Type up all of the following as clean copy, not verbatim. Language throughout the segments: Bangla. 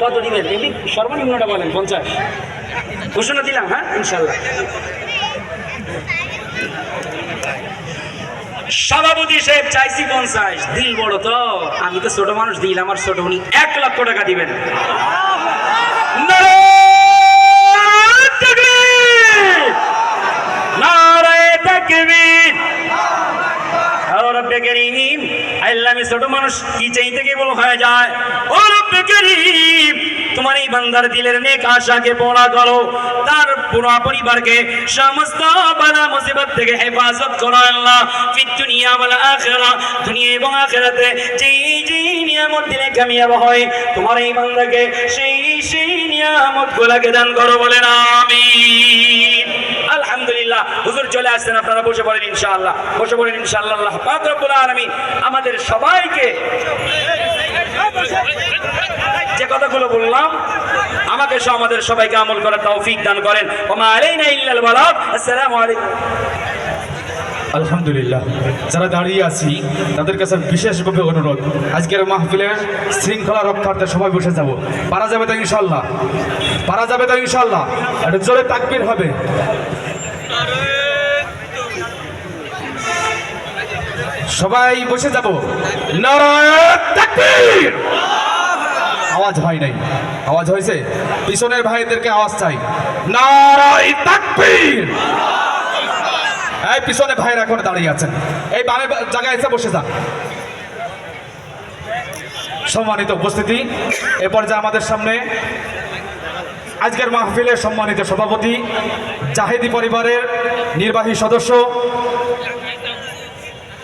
কত দিবেন এমনি সর্বনিম্নটা বলেন 50 ঘোষণা দিলাম হ্যাঁ ইনশাল্লাহ সভাপতি সাহেব চাইছি 50 দিল বড় তো আমি তো ছোট মানুষ দিল আমার ছোট উনি 1 লক্ষ টাকা দিবেন ছোট মানুষ কি চাইতে কেবল হয়ে যায় ও রব্বে কারীম তোমার এই বান্দার দিলের নেক আশাকে পুরা করো তার পুরো পরিবারকে সমস্ত বালা মুসিবত থেকে হেফাজত করো আল্লাহ ফিদ দুনিয়া ওয়াল আখিরা দুনিয়া এবং আখিরাতে যেই নিয়ামত দিলে কামিয়াব হয় তোমার এই বান্দাকে সেই নিয়ামতগুলোকে দান করো বলেন আমিন আলহামদুলিল্লাহ হুজুর চলে আসছেন আপনারা বসে পড়েন ইনশাআল্লাহ বসে পড়েন ইনশাআল্লাহ আল্লাহ পাক রব্বুল আলামিন আমাদের সবাইকে যে কথাগুলো বললাম আমাকে সহ আমাদের সবাইকে আমল করার তৌফিক দান করেন ওমা আলাইনা ইল্লাল বালাগ আসসালামু আলাইকুম আলহামদুলিল্লাহ যারা দাঁড়িয়ে আছি তাদের কাছে বিশেষভাবে অনুরোধ আজকের মাহফিলের শৃঙ্খলা রক্ষার্থে সবাই বসে যাব পারা যাবে তো ইনশাআল্লাহ পারা যাবে তো ইনশাআল্লাহ এটা জোরে তাকবীর হবে সবাই বসে যাব নারায়ে তাকবীর আওয়াজ হয় নাই আওয়াজ হয়েছে পিছনের ভাইদেরকে আওয়াজ চাই নারায়ে তাকবীর এই পিছনে ভাইরা এখন দাঁড়িয়ে আছেন এই বামে জায়গায় এসে বসে যান সম্মানিত উপস্থিতি এ পর্যায়ে আমাদের সামনে আজকের মাহফিলের সম্মানিত সভাপতি জাহেদি পরিবারের নির্বাহী সদস্য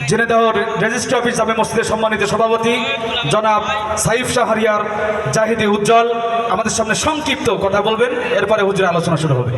ঝিনাইদহ রেজিস্ট্রি অফিস জামে মসজিদের সম্মানিত সভাপতি জনাব সাইফ শাহরিয়ার জাহিদি উজ্জ্বল আমাদের সামনে সংক্ষিপ্ত কথা বলবেন এরপরে হুজুরের আলোচনা শুরু হবে